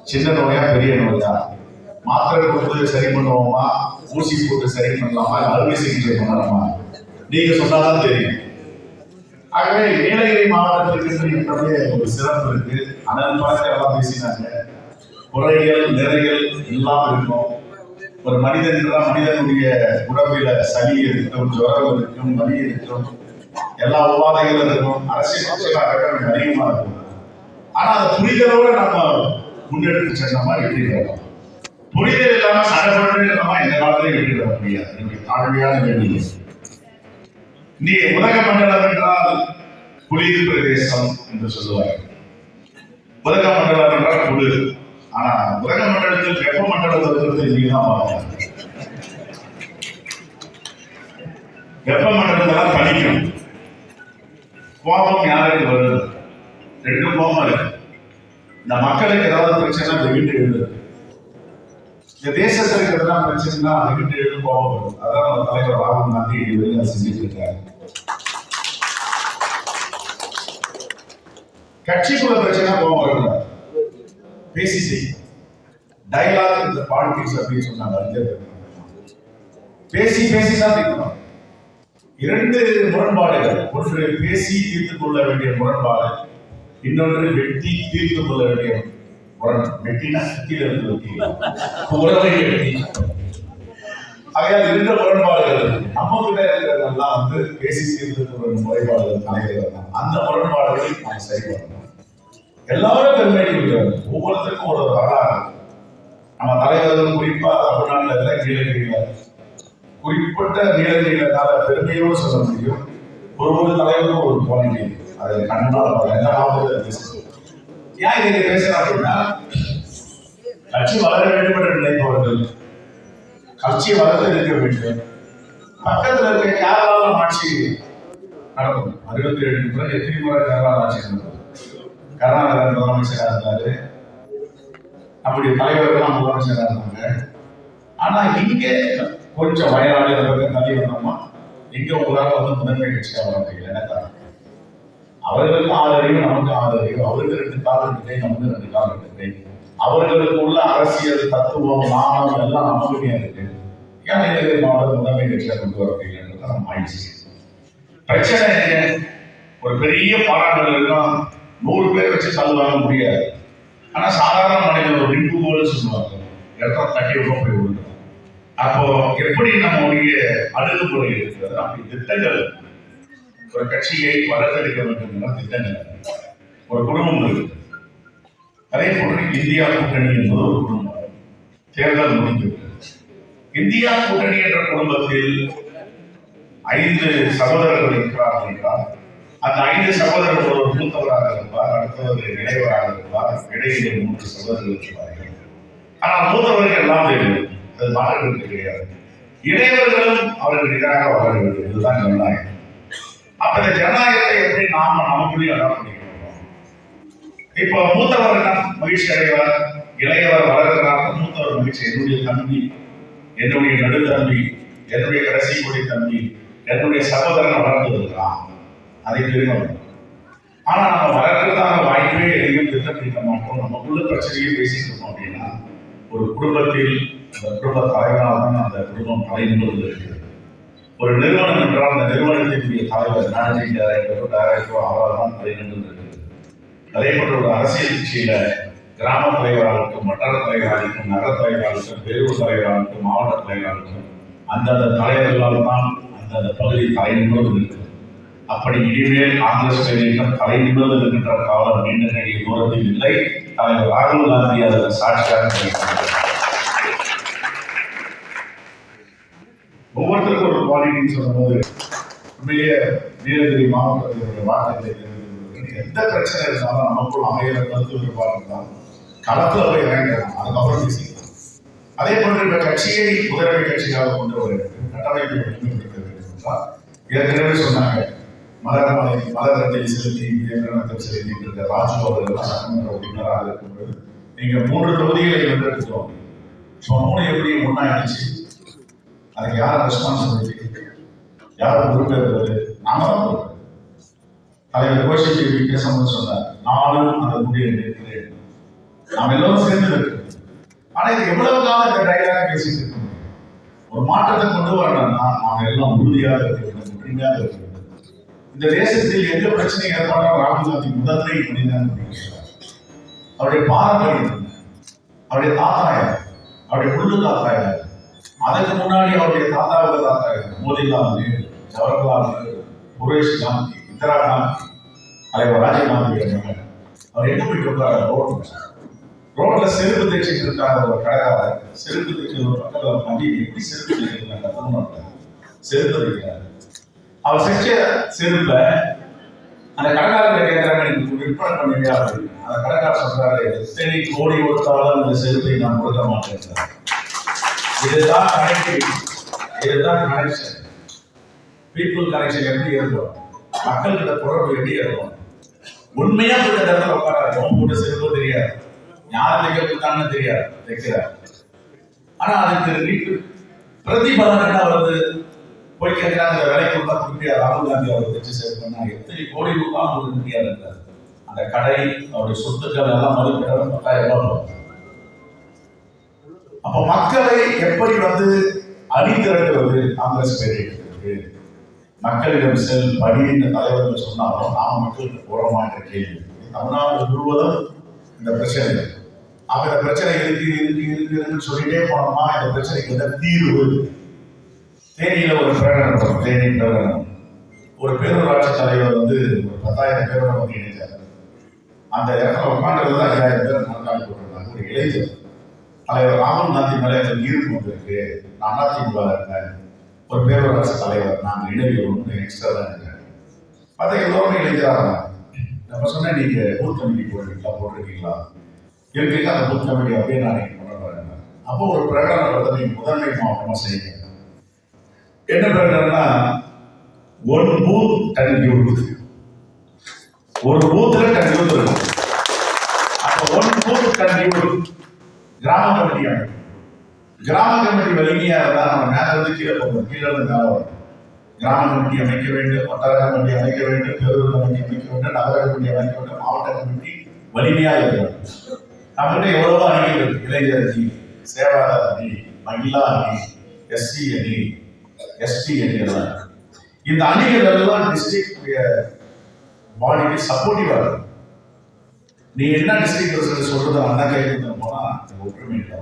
சின்ன நோயா பெரிய நோயா, மாத்திரை கொடுத்து சரி பண்ணுவோமா, ஊசி போட்டு சரி பண்ணலாமா, அறுவை சிகிச்சை பண்ணலாமா, நீங்க சொன்னாதான் தெரியும். ஆகவே நீலகிரி மாவட்டத்திற்கு ஒரு சிறப்பு இருக்கு. அதன் பழக்கம் எல்லாம் பேசினாங்க. குறைகள் நிறைகள் எல்லாம் இருக்கும். ஒரு மனிதன் மனிதனுடைய உடம்பில சளி இருக்கும், ஜுரம் இருக்கும், வலி இருக்கும், எல்லா உபாதைகளும் இருக்கும், அரசியல் அதிகமா இருக்கும். ஆனா அந்த புரிதலோட நம்ம முன்னெடுத்து சென்றோமா வெற்றி பெறலாம். புரிதல் இல்லாம சடப்பட்டு நம்ம எந்த காலத்திலையும் வெற்றி பெற முடியாது. என்னுடைய தாழ்மையான வேண்டிய நீ உலக மண்டலம் என்றால் குளிர் பிரதேசம் என்று சொல்லுவார்கள். உலக மண்டலம் என்றால் குளிர். ஆனா உலக மண்டலத்தில் வெப்ப மண்டலத்தில் நீங்கதான் பார்க்கலாம். வெப்ப மண்டலத்தில் பனிக்கும். கோபம் யாருக்கு வருது? ரெண்டு கோபம் இருக்கு. இந்த மக்களுக்கு ஏதாவது பிரச்சனை வெகுண்டு எழுது, இந்த தேசத்திற்கு எதனா பிரச்சனைனா வெகுண்டு எழுது, கோபம் வரும். அதான் நம்ம தலைவர் ராகுல் காந்தி வெளியே செஞ்சுட்டு இருக்காரு. கட்சிக்குள்ள பிரச்சனை கோபம் வரக்கூடாது, பேசி செய்யும். டயலாக் இந்த பாலிடிக்ஸ் அப்படின்னு சொன்னாங்க. பேசி பேசிதான் தீர்க்கணும். இரண்டு முரண்பாடுகள், ஒன்று பேசி தீர்த்து கொள்ள வேண்டிய முரண்பாடு, இன்னொன்று வெட்டி தீர்த்து கொள்ள வேண்டிய முரண். வெட்டினா கீழே இருந்து உறவை வெட்டி. ஆகையால் இரண்டு முரண்பாடுகள் நம்ம கிட்ட இருக்கிறதெல்லாம் பேசி தீர்த்து கொள்ள முறைப்பாடுகள் தலைவர் தான். அந்த முரண்பாடுகளை நாம் சரி பண்ணணும். எல்லாரும் பெருமைக்கு ஒவ்வொருத்தருக்கும் ஒரு வரலாறு. நம்ம தலைவர்கள் குறிப்பா தமிழ்நாட்டில் நீலகிரியில குறிப்பிட்ட நீலகிரியினால பெருமையோடு சொல்ல முடியும். ஒரு தலைவரும் ஒரு குவாலிட்டி, அதை கண்ணால் ஏன் இதை பேசுறேன் அப்படின்னா, கட்சி வளர வேண்டும் என்று நினைப்பவர்கள் கட்சியை வளர்த்து இருக்க வேண்டும். பக்கத்தில் இருக்க கேரளாவில் ஆட்சி நடக்கும். 67 முறை எத்தனை முறை கேரளா ஆட்சி நடக்கும். கர்நாடகா முதலமைச்சராக இருந்தாரு, நம்முடைய தலைவர்கள் முதலமைச்சராக இருந்தாங்க. ஆனா இங்க கொஞ்சம் வயநாடு தள்ளி வந்தோமா, இங்க உங்களால முதன்மை கட்சியாக வர முடியல. என்ன காரணம்? அவர்களுக்கு 6 அறிவு, நமக்கு 6 அறிவு. அவருக்கு 2 காலம் இல்லை, நமக்கு 2 காலம் இல்லை. அவர்களுக்கு உள்ள அரசியல் தத்துவம் நாணம் எல்லாம் நமக்குமே இருக்கு. ஏன் நீலகிரி மாவட்ட முதன்மை கட்சியாக கொண்டு வர முடியலன்றது நம்ம ஆயிடுச்சு. பிரச்சனை ஒரு பெரிய பாராட்டுகள் எல்லாம் 100 பேர் வச்சு தள்ளுவாங்க முடியாது. ஆனா சாதாரண மனிதன் ஒரு டிம்பு போல சொல்லுவாங்க, இடத்த தட்டி விட போய் விடுங்க. அப்போ எப்படி நம்முடைய அணுகுமுறை இருக்கிறது? அப்படி திட்டங்கள், ஒரு கட்சியை வளர்த்தெடுக்க வேண்டும் திட்டங்கள், ஒரு குடும்பம் இருக்கு. அதே போன்று இந்தியா கூட்டணி என்பது ஒரு குடும்பம். தேர்தல் முடிந்தது. இந்தியா கூட்டணி என்ற குடும்பத்தில் 5 சகோதரர்கள் இருக்கிறார்கள் என்றால், அந்த 5 சகோதரர்கள் ஒரு மூத்தவராக இருப்பார், அடுத்தவர் இளையவராக இருப்பார், இடையிலே 3 சகோதரர்கள் இருப்பார்கள். ஆனால் மூத்தவர்கள் எல்லாம் தெரியும், அது மாற்றங்களுக்கு கிடையாது. இளையவர்களும் அவர்கள் நிகராக வளர வேண்டும். இதுதான் ஜனநாயகம். அப்ப இந்த ஜனநாயகத்தை எப்படி நாம நமக்குள்ளேயே அடாப்ட் பண்ணிக்கிறோம்? இப்போ மூத்தவர் மகிழ்ச்சி அடைவார், இளையவர் வளர்கிறார். மூத்தவர் மகிழ்ச்சி, என்னுடைய தம்பி, என்னுடைய நடுத்தம்பி, என்னுடைய கடைசி கொடி தம்பி, என்னுடைய சகோதரன் வளர்ந்து வருகிறான், அதை தெரியும். ஆனா நம்ம வளர்க்கிறதான வாய்ப்பே எதையும் திட்டமிட மாட்டோம். நமக்குள்ள பிரச்சனையை பேசிட்டு இருக்கோம் அப்படின்னா, ஒரு குடும்பத்தில் அந்த குடும்ப தலைவரால் தான் அந்த குடும்பம் தலைநிமிர்ந்து இருக்கிறது. ஒரு நிறுவனம் என்றால் அந்த நிறுவனத்தினுடைய தலைவர், மேனேஜிங் டைரக்டரோ அவரால் தான் தலைநிமிர்ந்து இருக்கிறது. அதே போன்ற ஒரு அரசியல் கட்சியில கிராம தலைவராக இருக்கும், வட்டார தலைவராக இருக்கும், நகர தலைவராக இருக்கும், பேரூர் தலைவராக இருக்கும், மாவட்ட தலைவராக இருக்கும், அந்தந்த தலைவர்களால் தான் அந்த பகுதி தலைநிமிர்ந்து இருக்கிறது. அப்படி இனிமேல் காங்கிரஸ் இயக்கம் தலைநிமிர்ந்து இருக்கின்ற காலம் நீண்ட நெடிய தூரத்தில் இல்லை. தலைவர் ராகுல் காந்தி அதற்கு சாட்சியாக ஒவ்வொருத்தருக்கும் ஒரு குவாலிட்டின்னு சொல்லும்போது, உண்மையிலேயே நீலகிரி மாவட்டத்தினுடைய வார்த்தைகளை எந்த பிரச்சனை இருந்தாலும் நமக்குள் அமைகிற கருத்து வேறுபாடு இருந்தாலும் களத்துல போய் இறங்கலாம், அதுக்கப்புறம் பேசிக்கலாம். அதே போன்று இந்த கட்சியை முதன்மை கட்சியாக கொண்டு வர வேண்டும், கட்டமைப்பை வலிமைப்படுத்த வேண்டும் என்றால் ஏற்கனவே சொன்னாங்க, மலரத்தை செலுத்தி நியமனத்தில் செலுத்திட்டு இருக்க ராஜு அவர்கள் சட்டமன்ற உறுப்பினராக இருக்கும்போது நீங்க 3 தொகுதிகளை வென்றெடுத்தோம். 3 எப்படி ஒன்னாயிடுச்சு? அதுக்கு யார் ரெஸ்பான்சிபிலிட்டி? யார் பொறுப்பேற்பது? நாம தான். தலைவர் கோஷி பேசும்போது சொன்னார், நானும் அந்த முடிவை நிற்கிறேன். நாம் எல்லோரும் சேர்ந்து இருக்கிறோம். ஆனா இது எவ்வளவு காலம் இந்த டைலாக் பேசிட்டு இருக்கோம்? ஒரு மாற்றத்தை கொண்டு வரணும்னா நாம் எல்லாம் உறுதியாக இருக்க வேண்டும், உண்மையாக இருக்க வேண்டும். இந்த தேசத்தில் எந்த பிரச்சனை ஏற்பட்டாலும் ராகுல் காந்தி முதன்மை மனிதன். அவருடைய பாரம்பரியம், அவருடைய தாத்தாயார், அவருடைய முள்ளு தாத்தாயார், அதற்கு முன்னாடி அவருடைய தாத்தாவுக்கு தாத்தாயார் மோதிலால் நேரு, ஜவஹர்லால் நேரு, புரேஷ் காந்தி, இந்திரா காந்தி, தலைவர் ராஜீவ் காந்தி. அவர் எங்க போயிட்டு இருக்காரு? ரோட்ல செருப்பு தைச்சிட்டு இருக்காங்க ஒரு கடைக்காரர். செருப்பு தைக்கிற ஒரு பக்கத்தில் பண்ணி எப்படி செருப்பு தைக்கிறாங்க? செருப்பு தைக்கிறார். அவர் செஞ்ச செருப்ப அந்த கடைக்காரர்கிட்ட கேட்கிறாங்க, நீங்க விற்பனை பண்ணுவீங்க அப்படின்னு. அந்த கடைக்காரர் சொல்றாரு, எத்தனை கோடி கொடுத்தாலும் இந்த செருப்பை நான் கொடுக்க மாட்டேன். இதுதான் கனெக்டிவிட்டி, இதுதான் கனெக்ஷன். பீப்புள் கனெக்ஷன் எப்படி இருக்கும்? மக்கள்கிட்ட தொடர்பு எப்படி இருக்கும்? உண்மையா இந்த இடத்துல உட்காராரு. அவன் போட்டு செருப்பு தெரியாது, யார் தைக்க கொடுத்தாங்கன்னு தெரியாது, தைக்கிறார். ஆனா அதுக்கு பிரதிபலன் என்ன வருது? போய் கேட்கிறாங்க, வேலைக்கு கொடுத்தா கொடுப்பியா? ராகுல் காந்தி அவர் தைச்சு சேர்க்கணும்னா எத்தனை கோடி ரூபாய் கொடுக்க முடியாது. அந்த கடை, அவருடைய சொத்துக்கள் எல்லாம் மதிப்பிட 10,000 ரூபாய். அப்ப மக்களை எப்படி அணிதிரட்டுவது? காங்கிரஸ் பேருக்கு மக்களிடம் செல் படி இந்த தலைவர்கள் சொன்னாலும் நாம மக்களுக்கு போறோமா என்ற கேள்வி தமிழ்நாடு முழுவதும் இந்த பிரச்சனை. அப்ப இந்த பிரச்சனை இருக்குன்னு சொல்லிட்டே போனோமா இந்த பிரச்சனைக்கு என்ன தீர்வு? தேனியில ஒரு பிரகடனம், தேனி பிரகடனம். ஒரு பேரூராட்சி தலைவர் ஒரு 10,000 பேரோட இணைச்சார். அந்த இடத்துல உட்காந்துதான் 5,000 பேர் மனக்காணி போட்டிருந்தாங்க. ஒரு இளைஞர் தலைவர் ராகுல் காந்தி மேலே ஈர்ப்பு வந்திருக்கு. நான் அதிமுக இருந்தேன், ஒரு பேரூராட்சி தலைவர், நாங்கள் இடைவெளி எக்ஸ்ட்ரா தான் இருக்கேன். பார்த்தா எல்லோருமே இளைஞராக நம்ம சொன்ன நீங்க பூத் கமிட்டி போட்டிருக்கீங்களா? இருக்கீங்க. அந்த பூத் கமிட்டி அப்படியே நான் பண்ண போறேன். அப்போ ஒரு பிரகடனத்தை நீங்க முதன்மை மாவட்டமா செய்யுங்க. என்ன பிரகடனம்னா, ஒரு பூத் 10 யூனிட், ஒரு பூத்துல 10 யூனிட் இருக்கும். அப்போ ஒரு பூத் 10 யூனிட் கிராம கமிட்டி அமைக்கும். கிராம கமிட்டி வலிமையா இருந்தா நம்ம மேல கீழே போகணும், கீழே இருந்து மேல வரும். கிராம கமிட்டி அமைக்க வேண்டும், வட்டார கமிட்டி அமைக்க வேண்டும், பேரூர் கமிட்டி அமைக்க வேண்டும், நகர கமிட்டி அமைக்க வேண்டும், மாவட்ட கமிட்டி வலிமையா இருக்கும். நம்மகிட்ட எவ்வளவோ அணிகள் இருக்கு. இளைஞர் அணி, சேவாதார அணி, மகிழா அணி, எஸ்சி அணி, எஸ்டி அணி எல்லாம். இந்த அணிகள் எல்லாம் டிஸ்ட்ரிக்ட் பாடிக்கு சப்போர்ட்டிவா இருக்கும். நீ என்ன டிஸ்ட்ரிக்ட் பிரசிடன்ட் சொல்றது அண்ணா கேட்க போனா ஒற்றுமை இல்லை.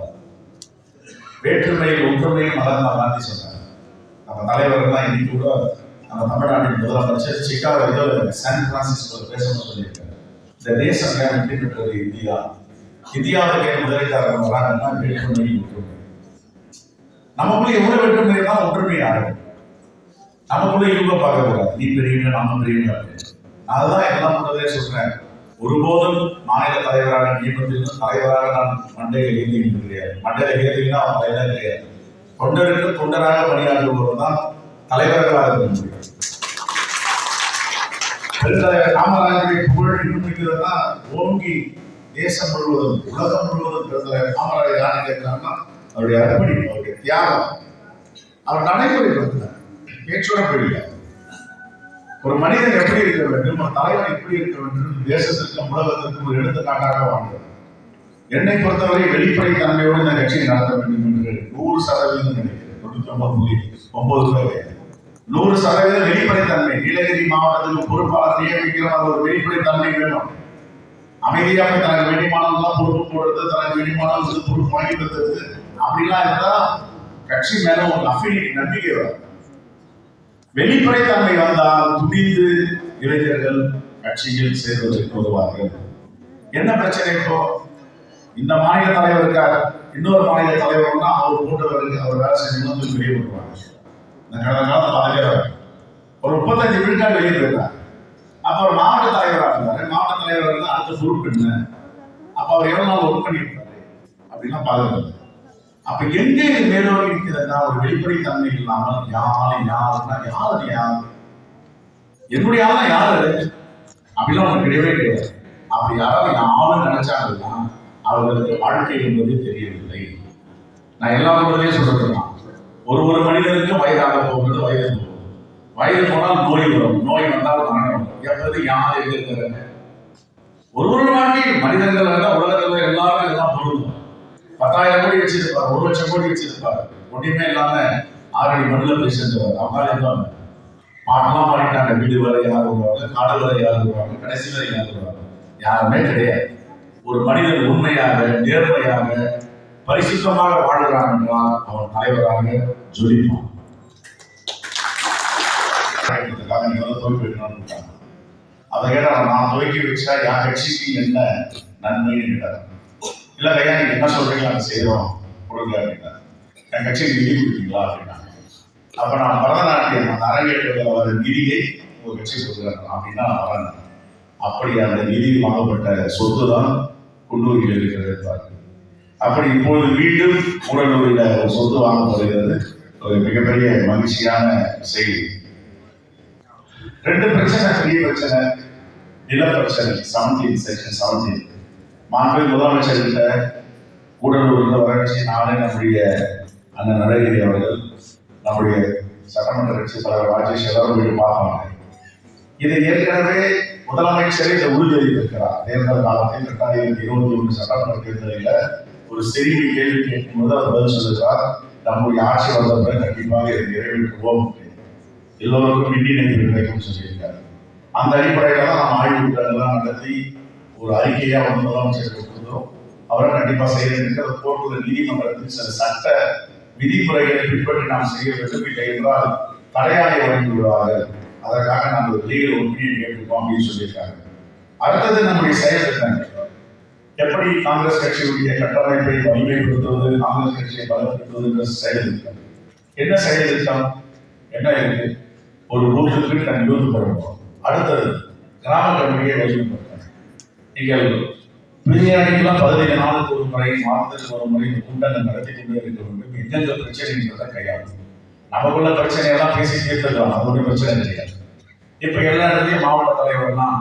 வேற்றுமையில் ஒற்றுமையும் மகாத்மா காந்தி சொன்னார். நம்ம தலைவர் தான் இன்னைக்கு கூட நம்ம தமிழ்நாட்டின் முதலமைச்சர் சிகாகோ சான் பிரான்சிஸ்கோ பேசணும்னு சொல்லியிருக்காரு. இந்த தேசம் ஏன் வெற்றி பெற்றது? இந்தியா. இந்தியாவுக்கு ஏன் முதலீட்டாளர் வராங்கன்னா வேற்றுமையில் ஒற்றுமை. நமக்குள்ள எவ்வளவு வேற்றுமை தான் ஒற்றுமையாகும். நமக்குள்ள இவங்க பார்க்க கூடாது, நீ பெரியவங்க நம்ம பெரியவங்க. அதுதான் எல்லாம் முன்னதே சொல்றேன். ஒருபோதும் மாநில தலைவராக நியமனத்திலும் தலைவராக நான் மண்டையில் ஏந்திக்கிட்டு கிடையாது. மண்டையில ஏந்தினா அவன் தலைவராக கிடையாது. தொண்டருக்கு தொண்டராக பணியாற்றுபவர் தான் தலைவர்களாக இருக்க முடியும். பெருந்தலைவர் காமராஜருடைய புகழ் இன்னும் ஓங்கி தேசம் முழுவதும் உலகம் முழுவதும் பெருந்தலைவர் காமராஜர் யாரை கேட்கிறாங்கன்னா அவருடைய அர்ப்பணிப்பு, அவருடைய தியாகம், அவர் நடைமுறைப்படுத்தினார். பேச்சோட போயில்லை. ஒரு மனிதன் எப்படி இருக்க வேண்டும், ஒரு தலைவன் எப்படி இருக்க வேண்டும், தேசத்திற்கும் உலகத்திற்கும் ஒரு எடுத்துக்காட்டாக வாழ்ந்தது. என்னை பொறுத்தவரை வெளிப்படை தன்மையோடு இந்த கட்சியை நடத்த வேண்டும் என்று 100% நினைக்கிறேன். 99.9 100% வெளிப்படை தன்மை. நீலகிரி மாவட்டத்துக்கு பொறுப்பாளர் நியமிக்கிறோம், ஒரு வெளிப்படை தன்மை வேணும். அமைதியாக தனக்கு வேண்டியமானவெல்லாம் பொறுப்பு போடுறது, தனக்கு வேண்டியமானவர்களுக்கு பொறுப்பு வாங்கி தருது, அப்படிலாம் இருந்தா கட்சி மேல ஒரு அஃபினிட்டி, நம்பிக்கை வரும். வெளிப்படைத்தன்மை வந்தால் துணிந்து இளைஞர்கள் கட்சியில் சேர்வதற்கு உதவார்கள். என்ன பிரச்சனை? இப்போ இந்த மாநில தலைவர் இருக்கார், இன்னொரு மாநில தலைவர்னா அவர் கூட்டவருக்கு அவர் வேலை செஞ்சு வெளியே விடுவாங்க. இந்த கடந்த காலத்தை பாதுகாப்பு ஒரு 35 விழுக்காடு வெளியே போயிருக்கார். அப்ப அவர் மாவட்ட தலைவராக இருந்தாரு. மாவட்ட தலைவர் இருந்தால் அடுத்த பொறுப்பு என்ன? அப்ப அவர் எவ்வளவு நாள் ஒர்க் பண்ணியிருப்பாரு அப்படின்னா பாதுகாப்பு. அப்ப எங்கே மேலோடி இருக்கிறதுனா ஒரு வெளிப்படை தன்மை இல்லாமல் யாருன்னா யார் என்னுடைய ஆளா யாரு அப்படிலாம் ஒன்று கிடையவே கிடையாது. அப்படி யாராவது யாரும் நினைச்சாங்கன்னா அவர்களுக்கு வாழ்க்கை என்பது தெரியவில்லை. நான் எல்லா ஊர்லயே சொல்றதுதான், ஒரு மனிதனுக்கும் வயதாக போகிறது, வயது போகும். வயது போனால் நோய் வரும், நோய் வந்தால் மரணம் வரும். எப்போது யார் இருக்கிறாங்க? ஒரு வாழ்க்கையில் மனிதர்கள் உலகத்துல எல்லாரும் எல்லாம் பொருந்தும். 10,000 கோடி வச்சிருப்பார், 1 லட்சம் கோடி வச்சிருப்பார், ஒன்றுமே இல்லாம 6 அடி மண்ணில் போய் செஞ்சவர். அவங்களால எல்லாம் பாட்டெல்லாம் பாடிட்டாங்க. வீடு வரை யார் வருவாங்க, காடு வரை யார் வருவாங்க, கடைசி வரை யார் வருவாங்க, யாருமே கிடையாது. ஒரு மனிதன் உண்மையாக, நேர்மையாக, பரிசுத்தமாக வாழ்கிறான் என்றால் அவன் தலைவராக ஜொலிப்பான். அதை கேட்டா நான் துவக்கி வச்சா என் கட்சிக்கு என்ன நன்மைன்னு கேட்டார். இல்ல ஐயா நீங்க என்ன சொல்றீங்க அதை செய்யறோம் கொடுங்க அப்படின்னா, என் கட்சிக்கு நிதி கொடுத்தீங்களா அப்படின்னா, அப்ப நான் பரதநாட்டியம் அந்த அரங்கேற்றத்தில் வர நிதியை ஒரு கட்சி கொடுக்குறேன் அப்படின்னா நான் வரேன். அப்படி அந்த நிதி வாங்கப்பட்ட சொத்து தான் குன்னூரில் இருக்கிறது. அப்படி இப்பொழுது மீண்டும் கூடலூரில் ஒரு சொத்து வாங்கப்படுகிறது. ஒரு மிகப்பெரிய மகிழ்ச்சியான செய்தி. 2 பிரச்சனை, பெரிய பிரச்சனை, நில பிரச்சனை. 17 செக்ஷன் 17 மாண்பு முதலமைச்சர் கிட்ட கூடலூரில் வளர்ச்சி நானே நம்முடைய அண்ணன் நடகிரி அவர்கள், நம்முடைய சட்டமன்ற கட்சி தலைவர் ராஜேஷ் எல்லாரும் வீடு பார்ப்பாங்க. இதை ஏற்கனவே முதலமைச்சரே இதை உறுதியளித்திருக்கிறார். தேர்தல் காலத்தில் 2021 சட்டமன்ற தேர்தலில் ஒரு செய்தி கேள்வி கேட்கும்போது அவர் பதில் சொல்லுகிறார், நம்முடைய ஆட்சி வந்தவரை கண்டிப்பாக இதை நிறைவேற்றுவோம், எல்லோருக்கும் மின் இணைப்பு கிடைக்கும் சொல்லியிருக்காரு. அந்த அடிப்படையில் தான் நம்ம ஆய்வு கூட்டங்கள்லாம் நடத்தி ஒரு அறிக்கையா வந்து முதலமைச்சருக்கு கொடுத்தோம். அவரை கண்டிப்பாக செய்ய வேண்டும். கோர்ட்டுல நீதிமன்றத்தில் சில சட்ட விதிமுறைகளை பின்பற்றி நாம் செய்ய வேண்டும், இல்லை என்றால் தடையாளி வழங்கி விடுவார்கள், அதற்காக நாங்கள் லீகல் ஒப்பீனியன் கேட்டிருக்கோம் அப்படின்னு சொல்லியிருக்காங்க. அடுத்தது நம்முடைய செயல் திட்டங்கள். எப்படி காங்கிரஸ் கட்சியுடைய கட்டமைப்பை வலிமைப்படுத்துவது, காங்கிரஸ் கட்சியை பலப்படுத்துவது செயல் திட்டம். என்ன செயல் திட்டம் என்ன இருக்கு? ஒரு பூத்துக்கு தன் யூத் பருவம். அடுத்தது கிராம கமிட்டியை வலிமைப்படுத்த. நீங்கள் பிரியாணிக்கெல்லாம் 15 நாளுக்கு ஒரு முறை, மாதத்துக்கு ஒரு முறை இந்த கூட்டங்கள் நடத்தி கொண்டே இருக்க வேண்டும். எந்தெந்த பிரச்சனைன்றதை கையாளும். நமக்குள்ள பிரச்சனையெல்லாம் பேசி தீர்த்துக்கலாம், அது ஒரு பிரச்சனை கிடையாது. இப்ப எல்லா இடத்துலையும் மாவட்ட தலைவர்லாம்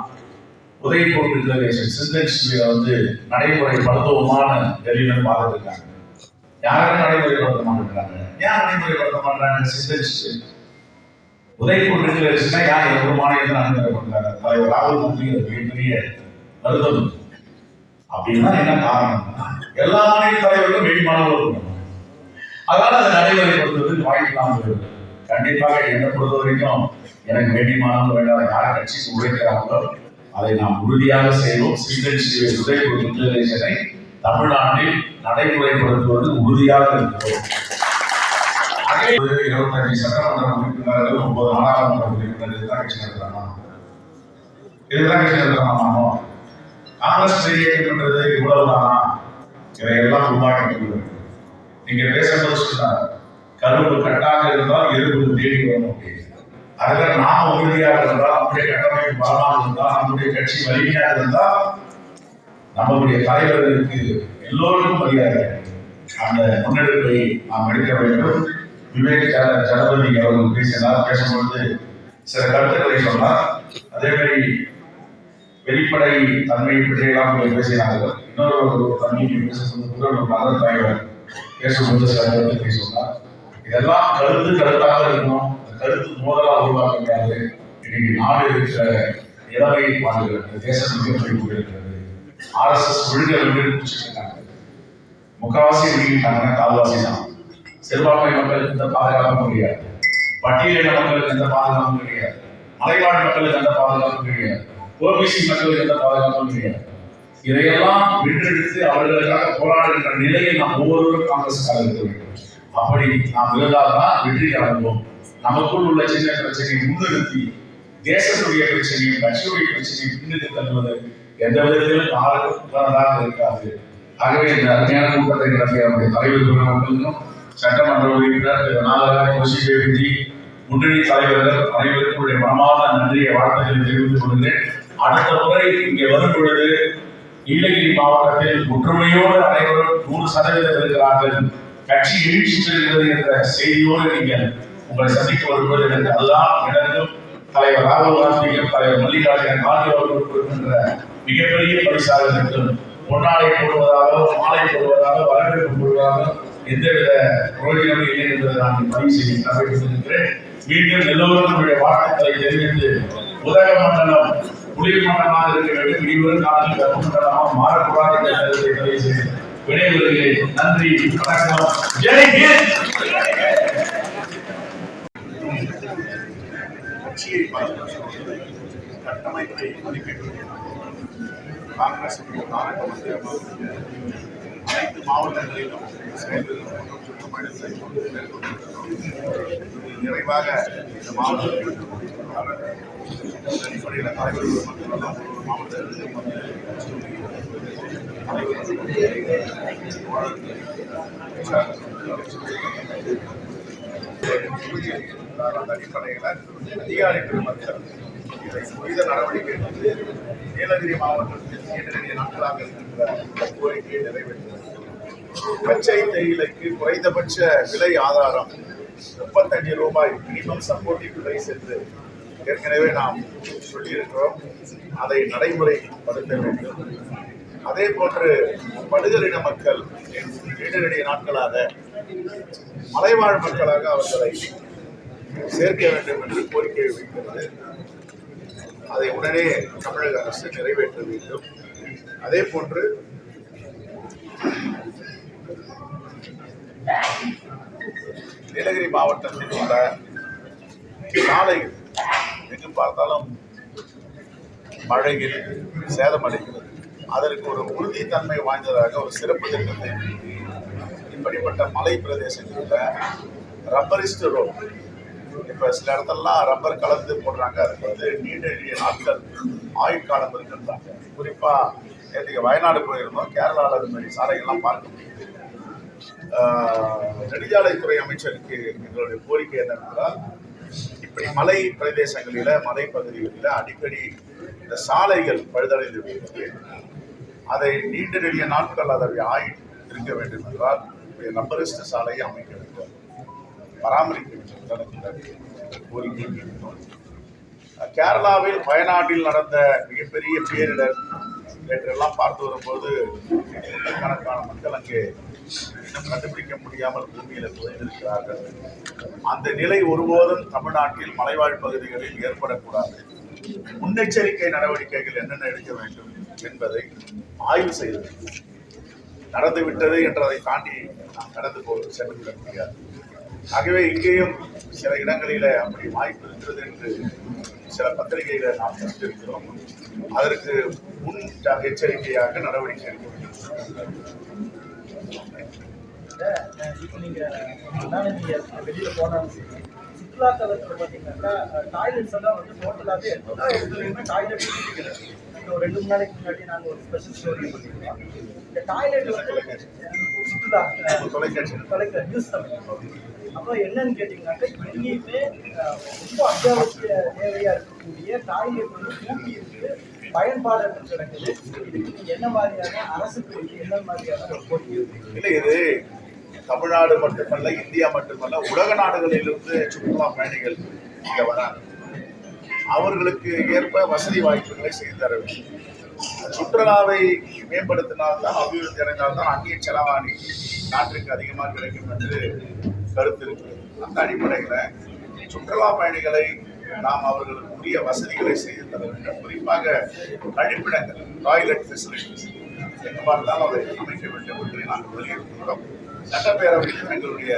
உதயபூர் டிக்ளரேஷன் சிந்தன்ஸ்ல வந்து நடைமுறைப்படுத்துவோமான டெல்லியில பார்த்துட்டு இருக்காங்க. யாருமே நடைமுறைப்படுத்த மாட்டேங்கிறாங்க. ஏன் நடைமுறைப்படுத்த மாட்டாங்க? சிந்தன்ஸ் உதயபூர் டிக்ளரேஷனா யார் எவ்வளவு மாநிலத்தில் நடைமுறைப்படுத்தாங்க? தலைவர் ராகுல் காந்தி அது மிகப்பெரிய வருத்தம். அப்படின்னா என்ன காரணம்? எல்லா மாநில தலைவர்களும் வெளிமானவர்கள், அதனால அதை நடைமுறைப்படுத்துவதற்கு வாய்ப்பு. கண்டிப்பாக என்னை பொறுத்த வரைக்கும் எனக்கு வேண்டியமானவர்கள் வேண்டாம், யார் கட்சிக்கு உழைக்கிறாங்களோ அதை நாம் உறுதியாக செய்வோம். உதயபூர் டிக்ளரேஷனை தமிழ்நாட்டில் நடைமுறைப்படுத்துவது உறுதியாக இருக்கிறோம். 25 சட்டமன்ற உறுப்பினர்கள், 9 நாடாளுமன்ற உறுப்பினர்கள் இதுதான் கட்சி நடத்துறாங்க. இதுதான் கட்சி நடத்துறாங்க. காங்கிரஸ் செய்யப்பட்டது இவ்வளவுதானா? இதையெல்லாம் உருவாக்கி நீங்க பேசும்போது சொன்னார், கருவு கட்டாக இருந்தால் எதிர்ப்பு தேடி வரும் அப்படின்னு. அதில் நாம உறுதியாக இருந்தால், நம்முடைய கட்டமைப்பு பலமாக இருந்தால், நம்முடைய கட்சி வலிமையாக இருந்தால், நம்முடைய தலைவர்களுக்கு எல்லோருக்கும் மரியாதை. அந்த முன்னெடுப்பை நாம் எடுக்க வேண்டும். விவேக் ஜனபதி அவர்கள் பேசும்பொழுது சில கருத்துக்களை சொன்னார். அதே மாதிரி வெளிப்படை தன்மையை பற்றியெல்லாம் பேசினார்கள். இன்னொரு தன்மையை பேசும்போது ஒரு நகர் தலைவர் பேசும்போது சில கருத்துக்களை சொன்னார். இதெல்லாம் கருத்தாக இருக்கணும், கருத்து மோதலாக உருவாக்க முடியாது. இன்னைக்கு நாடு இருக்கிற நிலைமை பாடுகிறது, தேசம் மிகப்பெரிய இருக்கிறது. RSS விழுக இருக்காங்க, முக்காவாசி விழுகிட்டாங்கன்னா கால்வாசி தான். சிறுபான்மை மக்களுக்கு எந்த பாதுகாப்பும் முடியாது, பட்டியலின மக்களுக்கு எந்த பாதுகாப்பும் கிடையாது, மலைவாழ் மக்களுக்கு எந்த பாதுகாப்பும் கிடையாது, OBC மக்களுக்கு எந்த பாதுகாப்பும் கிடையாது. இதையெல்லாம் வென்றெடுத்து அவர்களுக்காக போராடுகின்ற நிலையை நாம் ஒவ்வொருவரும் காங்கிரஸுக்காக இருக்க வேண்டும். அப்படி நாம் இருந்தால்தான் வெற்றி காண்போம். நமக்குள் உள்ள சின்ன பிரச்சனையை முன்னிறுத்தி தேசத்துடைய பிரச்சனையும் கட்சியுடைய பிரச்சனையும் பின்னிட்டு தள்ளுவது எந்த விதத்திலும் யாருக்கும் உகந்ததாக இருக்காது. ஆகவே இந்த அருமையான கூட்டத்தை நடத்திய நம்முடைய தலைவர் மக்களுக்கும், சட்டமன்ற உறுப்பினர் நாகராஜி, முன்னணி தலைவர்கள் அனைவருக்கும் மனமான நன்றியை வாழ்த்துக்களை தெரிவித்துக் கொள்கிறேன். அடுத்த முறை இங்கே வரும் பொழுது நீலகிரி மாவட்டத்தில் ஒற்றுமையோடு அனைவரும் 100% இருக்கிறார்கள், கட்சி எழுச்சி பெறுகிறது என்ற செய்தியோடு நீங்கள் உங்களை சந்திக்க வருவது எனக்கு அதுதான் எனக்கும் தலைவர் ராகுல் காந்தியும் தலைவர் மல்லிகார்ஜுன கார்கே அவர்களுக்கு இருக்கின்ற மிகப்பெரிய பரிசாக இருக்கும். பொன்னாடை போடுவதாலோ மாலை போடுவதாலோ வரவேற்பு போடுவதாலோ எந்தவித பிரயோஜனமும் இல்லை என்பதை நான் பதிவு செய்ய தவிர்த்திருக்கிறேன். மீண்டும் எல்லோரும் நம்முடைய வாழ்த்துக்களை தெரிவித்து உதகமண்டலம் குளிர்மண்டலமாக இருக்க வேண்டும், இனிவரும் காலத்தில் வெப்பமண்டலமாக மாறக்கூடாது என்ற கருத்தை பதிவு செய்து விடைபெறுகிறேன். நன்றி, வணக்கம், ஜெய் ஹிந்த். கட்சியை கட்டமைப்பை மதிப்பிட்டு காங்கிரஸ் அனைத்து மாவட்டங்களிலும் சுற்றுப்பயணத்தை நிறைவாக இந்த மாவட்டத்தில் அடிப்படையில் தலைவர்கள் மாவட்டத்தில் அந்த அடிப்படையில் அதிகாரிகள் மக்கள் இதை துரித நடவடிக்கை எடுத்து நீலகிரி மாவட்டத்தில் நீண்ட நாட்களாக இருக்கின்ற கோரிக்கையை நிறைவேற்றது. பச்சை தேயிலைக்கு குறைந்தபட்ச விலை ஆதாரம் 35 ரூபாய் மினிமம் சப்போர்ட்டிவ் பிரைஸ் என்று ஏற்கனவே நாம் சொல்லியிருக்கிறோம். அதை நடைமுறைப்படுத்த வேண்டும். அதே போன்று படுகரின மக்கள் நீண்ட நாட்களாக மலைவாழ் மக்களாக அவர்களை சேர்க்க வேண்டும் என்று கோரிக்கை வைக்கிறது. அதை உடனே தமிழக அரசு நிறைவேற்ற வேண்டும். அதே போன்று நீலகிரி மாவட்டத்தில் உள்ள சாலைகள் எங்கு பார்த்தாலும் மழையில் சேதமடைகிறது. அதற்கு ஒரு உறுதித்தன்மை வாய்ந்ததாக ஒரு சிறப்பு திட்டத்தை இப்படிப்பட்ட மலை பிரதேசங்களில் ரப்பரிஸ்ட் ரோட், இப்போ சில இடத்துலலாம் ரப்பர் கலந்து போடுறாங்க. அதுக்கு வந்து நீண்ட நாட்கள் ஆயுட்காலம் இருக்கின்றாங்க. குறிப்பாக நேற்று வயநாடு போயிருந்தோம். கேரளாவில் அது மாதிரி சாலைகள்லாம் பார்க்க முடியும். நெடுஞ்சாலைத்துறை அமைச்சருக்கு எங்களுடைய கோரிக்கை என்னவென்றால், இப்படி மலை பிரதேசங்களில் மலைப்பகுதிகளில் அடிக்கடி இந்த சாலைகள் பழுதடைந்து விடுகிறது. அதை நீண்ட நெடிய நாட்கள் அதற்கு ஆயுள் இருக்க வேண்டும் என்றால் ரப்பரிஸ்ட் சாலையை அமைக்க வேண்டும், பராமரிக்க வேண்டும். கோரிக்கை கேரளாவில் வயநாட்டில் நடந்த மிகப்பெரிய பேரிடர் நேற்றெல்லாம் பார்த்து வரும்போது நூற்றுக்கணக்கான மக்கள் அங்கே இன்னும் கண்டுபிடிக்க முடியாமல் பூமியில் புதைந்திருக்கிறார்கள். அந்த நிலை ஒருபோதும் தமிழ்நாட்டில் மலைவாழ் பகுதிகளில் ஏற்படக்கூடாது. முன்னெச்சரிக்கை நடவடிக்கைகள் என்னென்ன எடுக்க வேண்டும் என்பதை ஆய்வு செய்து நடந்துவிட்டது என்றதை தாண்டி நாம் கடந்து சென்றுவிட முடியாது. ஆகவே இங்கேயும் சில இடங்களில் அப்படி வாய்ப்பு இருக்கிறது என்று சில பத்திரிகைகளை நாம் கண்டிருக்கிறோம். அதற்கு முன் எச்சரிக்கையாக நடவடிக்கை எடுக்க வேண்டும். வெளியில போனாலும் சுற்றுலா தலத்தில் பார்த்தீங்கன்னாக்கா டாய்லெட்ஸ் எல்லாம் வந்து டோட்டலாகவே எல்லா இடத்துலையுமே டாய்லெட் இருக்கிறது. இப்போ 2 நாளைக்கு முன்னாடி நாங்கள் ஒரு ஸ்பெஷல் ஸ்டோரி பண்ணியிருக்கோம். இந்த டாய்லெட் வந்து சுற்றுலா தொலைக்காட்சி நியூஸ் தமிழ். அப்புறம் என்னன்னு கேட்டிங்கன்னாக்கா எங்கேயுமே ரொம்ப அத்தியாவசிய தேவையாக இருக்கக்கூடிய டாய்லெட் வந்து பூமி இருக்கு, பயன்பாடு கிடக்குது. இதுக்கு என்ன மாதிரியான அரசுக்கு என்ன மாதிரியான ஒரு போட்டி இல்லை, இது தமிழ்நாடு மட்டுமல்ல, இந்தியா மட்டுமல்ல, உலக நாடுகளிலிருந்து சுற்றுலா பயணிகள் இங்கே வராங்க. அவர்களுக்கு ஏற்ப வசதி வாய்ப்புகளை செய்து தர வேண்டும். சுற்றுலாவை மேம்படுத்தினால்தான், அபிவிருத்தி அடைந்தால்தான் அந்நிய செலவாணி நாட்டிற்கு அதிகமாக கிடைக்கும் என்று கருத்து இருக்கிறது. அந்த அடிப்படையில் சுற்றுலா பயணிகளை நாம் அவர்களுக்கு உரிய வசதிகளை செய்து தர வேண்டும். குறிப்பாக கழிப்பிடங்கள், டாய்லெட் ஃபெசிலிட்டிஸ் எங்கு பார்த்தாலும் அதை அமைக்க வேண்டும் என்று நாங்கள் வலியுறுத்துகிறோம். சட்டப்பேரவையில் எங்களுடைய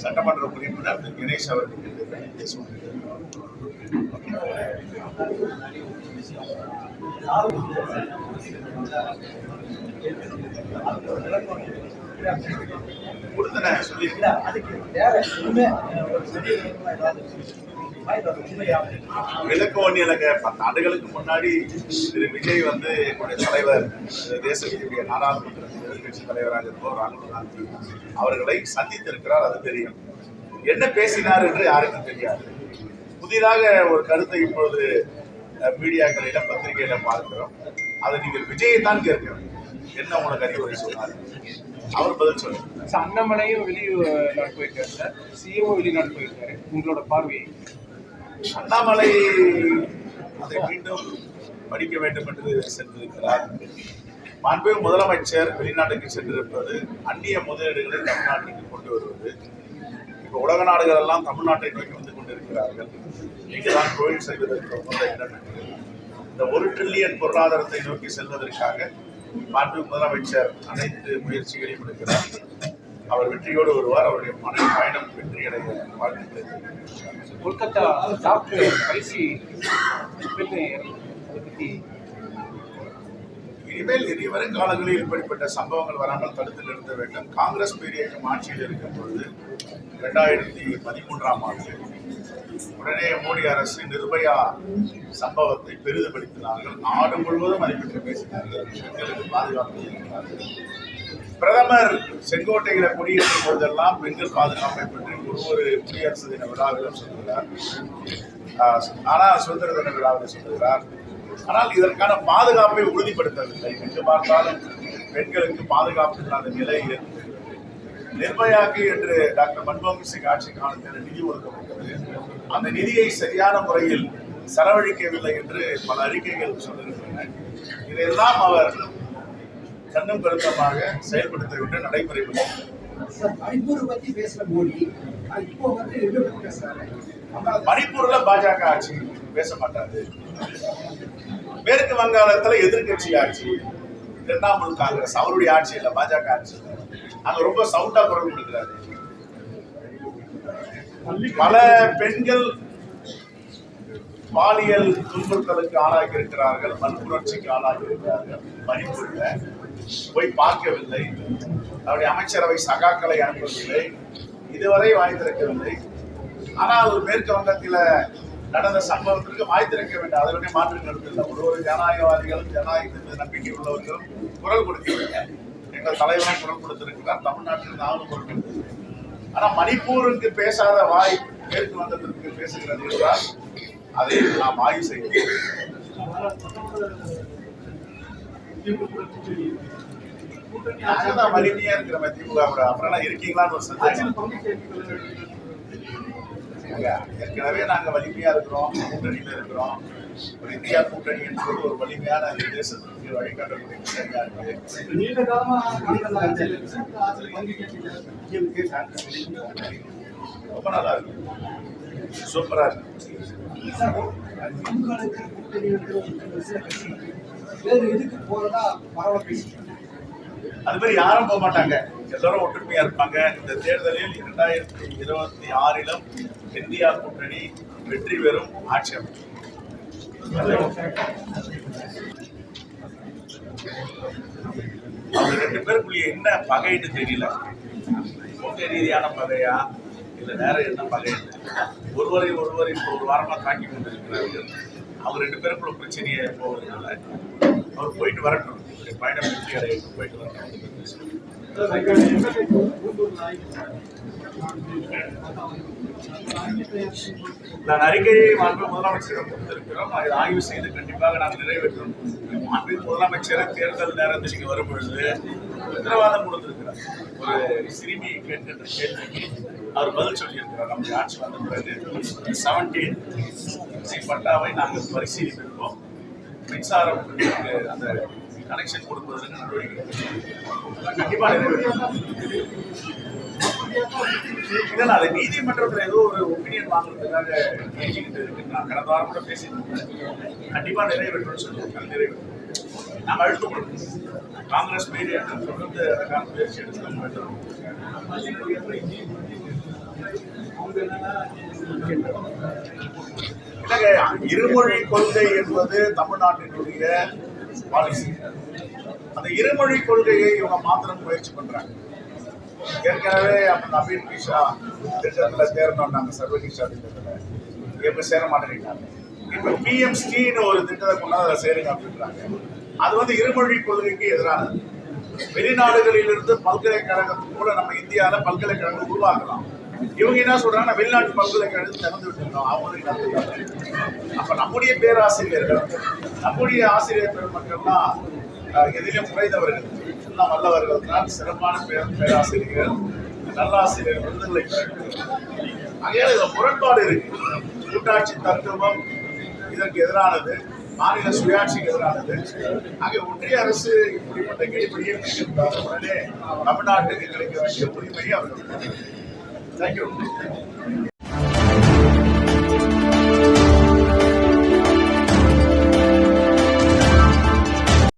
சட்டமன்ற உறுப்பினர் கணேஷ் அவர்களுக்கு பேசுவாங்க. விளக்க ஒண்ணு எனக்கு 10 ஆண்டுகளுக்கு முன்னாடி திரு விஜய் வந்து என்னுடைய தலைவர், தேசத்தினுடைய நாடாளுமன்ற எதிர்கட்சி தலைவராக இருப்போர் ராகுல் காந்தி அவர்களை சந்தித்திருக்கிறார். அது தெரியும். என்ன பேசினார் என்று யாருக்கும் தெரியாது. புதிதாக ஒரு கருத்தை இப்பொழுது மீடியாக்களில பத்திரிகையில பார்க்கிறோம். அதை நீங்கள் விஜயை தான் கேட்கிறோம். என்ன உங்களுக்கு அறிவுரை சொன்னார்? அவர் பதில் சொல்லுங்க. அண்ணாமலையும் வெளிநாடு போயிருக்காரு சார், சிஎம்ஓ வெளிநாடு போயிருக்காரு. உங்களோட பார்வையை? அண்ணாமலை அதை மீண்டும் படிக்க வேண்டும் என்று சென்றிருக்கிறார். மாண்புமிகு முதலமைச்சர் வெளிநாட்டுக்கு சென்றிருப்பது அந்நிய முதலீடுகளை தமிழ்நாட்டுக்கு கொண்டு வருவது. இப்போ உலக நாடுகள் எல்லாம் தமிழ்நாட்டை நோக்கி வந்து கொண்டிருக்கிறார்கள். இங்குதான் தொழில் செய்வதற்கு உகந்த இடம். இந்த 1 டிரில்லியன் பொருளாதாரத்தை நோக்கி செல்வதற்காக மாண்பு முதலமைச்சர் அனைத்து முயற்சிகளையும் எடுக்கிறார். அவர் வெற்றியோடு வருவார். அவருடைய பயணம் வெற்றியடைய வாழ்த்துக்களை தெரிவிக்கிறேன். கொல்கத்தா டாக்டர் பரிசு அதை பற்றி இனிமேல் இனி வரும் காலங்களில் இப்படிப்பட்ட சம்பவங்கள் வராமல் தடுத்து நிறுத்த வேண்டும். காங்கிரஸ் பேரியக்கம் ஆட்சியில் இருக்கும் பொழுது 2013ஆம் ஆண்டு உடனே மோடி அரசு நிர்பயா சம்பவத்தை பெரிதுபடுத்தினார்கள். நாடு முழுவதும் அதை பற்றி பேசினார்கள். பெண்களுக்கு பாதுகாப்பு இருக்கிறார்கள். பிரதமர் செங்கோட்டையில குடியேற்றும் போதெல்லாம் பெண்கள் பாதுகாப்பை பற்றி ஒவ்வொரு குடியரசு தின விழாவிலும் சொல்கிறார். ஆனால் சுதந்திர தின விழாவில் சொல்கிறார். ஆனால் இதற்கான பாதுகாப்பை உறுதிப்படுத்தவில்லை. எங்கு பார்த்தாலும் பெண்களுக்கு பாதுகாப்பு இல்லாத நிலை நிர்பயாக்கு என்று டாக்டர் மன்மோகன் சிங் ஆட்சி காலத்தில் நிதி ஒதுக்கப்பட்டது. அந்த நிதியை சரியான முறையில் செலவழிக்கவில்லை என்று பல அறிக்கைகள் சொல்லியிருக்கின்றன. இதையெல்லாம் அவர் கண்ணும் கருத்தமாக செயல்படுத்த வேண்டும். நடைமுறைப்படுத்த மணிப்பூர் பத்தி பேசுற மோடி இப்போ மணிப்பூர்ல பாஜக ஆட்சி பேச மாட்டாரு. மேற்கு வங்காளத்துல எதிர்கட்சி ஆட்சி, திரிணாமுல் காங்கிரஸ் அவருடைய ஆட்சி இல்ல, பாஜக ஆட்சி. அங்க ரொம்ப சவுண்டா குரல் கொடுக்கிறாரு. பல பெண்கள் பாலியல் துன்புறுத்தலுக்கு ஆளாகி இருக்கிறார்கள், வன்புணர்ச்சிக்கு ஆளாகி இருக்கிறார்கள். மணிப்பூர்ல போய் பார்க்கவில்லை. அவருடைய அமைச்சரவை சகாக்களை அனுப்பவில்லை. இதுவரை வாய் திறக்கவில்லை. ஆனால் மேற்கு வங்கத்தில் நடந்த சம்பவத்திற்கு வாய் திறக்க வேண்டும். அதனுடைய மாற்று கருத்து இல்லை. ஒரு ஜனநாயகவாதிகளும் ஜனநாயகத்தின் நம்பிக்கை உள்ளவர்களும் குரல் கொடுக்கவில்லை. எங்கள் தலைவரும் குரல் கொடுத்திருக்கிறார். தமிழ்நாட்டில் நானும் குரல் கொடுத்திருக்கிறேன். ஆனால் மணிப்பூருக்கு பேசாத வாய் மேற்கு வங்கத்திற்கு பேசுகிறது என்றால் அதை நாம் ஆய்வு செய்கிறோம். வலிமையா இருக்கிற திமுக அப்புறம் இருக்கீங்களான்னு ஒரு சந்தேகம். ஏற்கனவே நாங்க வலிமையா இருக்கிறோம், கூட்டணியில இருக்கிறோம். ஒரு இந்தியா கூட்டணி என்பது ஒரு வலிமையான தேசத்திற்கு வழிகாட்டக்கூடிய கூட்டணியா இருக்கு. நீண்ட காலமா ரொம்ப நல்லா இருக்கு, சூப்பரா இருக்கு. வேறு எதுக்கு போறதா பரவாயில்ல பேசிட்டு அது மாதிரி யாரும் போக மாட்டாங்க. எல்லாரும் ஒற்றுமையா இருப்பாங்க. இந்த தேர்தலில் 2026 இந்தியா கூட்டணி வெற்றி பெறும், ஆட்சி அமைக்கும். அவங்க 2 பேருக்குள்ளே என்ன பகைன்னு தெரியல. கொள்கை ரீதியான பகையா இல்ல வேற என்ன பகை? ஒருவரை இப்போ ஒரு வாரமா தாக்கி கொண்டிருக்கிறார்கள். அவங்க 2 பேருக்குள்ள பிரச்சனையே போவதனால அவர் போயிட்டு வரட்டும். பயணம் வெற்றி அடையட்டும், போயிட்டு வரட்டும். நான் அறிக்கையை மாண்பு முதலமைச்சரிடம் கொடுத்திருக்கிறோம். அதை ஆய்வு செய்து கண்டிப்பாக நாம் நிறைவேற்றும். மாண்பு முதலமைச்சர் தேர்தல் நேரத்தில் நீங்க வரும்பொழுது உத்தரவாதம் கொடுத்திருக்கிறார். ஒரு சிறுமி கேட்கின்ற கேள்விக்கு அவர் பதில் சொல்லியிருக்கிறார். நம்முடைய ஆட்சி வந்த பிறகு 17 பட்டாவை நாங்கள் பரிசீலிப்போம். மின்சாரம் அந்த கனெக்ஷன் கொடுப்பதற்கு நடவடிக்கை கண்டிப்பாக இல்லை. அது நீதிமன்றத்தில் ஏதோ ஒரு ஒப்பீனியன் வாங்குறதுக்காக பேசிக்கிட்டு இருக்கு. நான் கடந்த வாரம் கூட பேசியிருக்கேன். கண்டிப்பாக நிறைவேற்றணும்னு சொல்லியிருக்காங்க. நிறைவேற்றும். நாம் அழுத்தம் கொடுக்கணும். காங்கிரஸ் மீது தொடர்ந்து அதற்கான முயற்சி எடுக்க வேண்டும். இருமொழி கொள்கை என்பது தமிழ்நாட்டினுடைய பாலிசி. அந்த இருமொழி கொள்கையை இவங்க மாத்திரம் முயற்சி பண்றாங்க. ஏற்கனவே நவீன் கிஷா திட்டத்துல சேரணும். நாங்க சர்வகிஷா திட்டத்துல எப்ப சேர மாட்டேங்கிறாங்க. இப்ப PMSTன்னு ஒரு திட்டத்தை கொண்டாந்து அதை சேருங்க அப்படின்றாங்க. அது இருமொழி கொள்கைக்கு எதிரானது. வெளிநாடுகளிலிருந்து பல்கலைக்கழகத்துக்கு கூட நம்ம இந்தியாவில பல்கலைக்கழகம் உருவாக்கலாம். இவங்க என்ன சொல்றாங்கன்னா வெளிநாட்டு பல்கலைக்கழகம் திறந்து விட்டுருக்கோம். அவங்களுக்கு அப்ப நம்முடைய பேராசிரியர்கள், நம்முடைய ஆசிரியர் பெருமக்கள்லாம் எதிலும் குறைந்தவர்கள், எல்லாம் வல்லவர்கள் தான். சிறப்பான பேராசிரியர்கள், நல்லாசிரியர் விருதுகளை ஆகையால் இதுல முரண்பாடு இருக்கு. கூட்டாட்சி தத்துவம் இதற்கு எதிரானது, மாநில சுயாட்சிக்கு எதிரானது. ஆகிய ஒன்றிய அரசு இப்படிப்பட்ட கெடிப்படியை உடனே தமிழ்நாட்டுக்கு கிடைக்க வேண்டிய உரிமையை அவர்கள். தேங்க்யூ.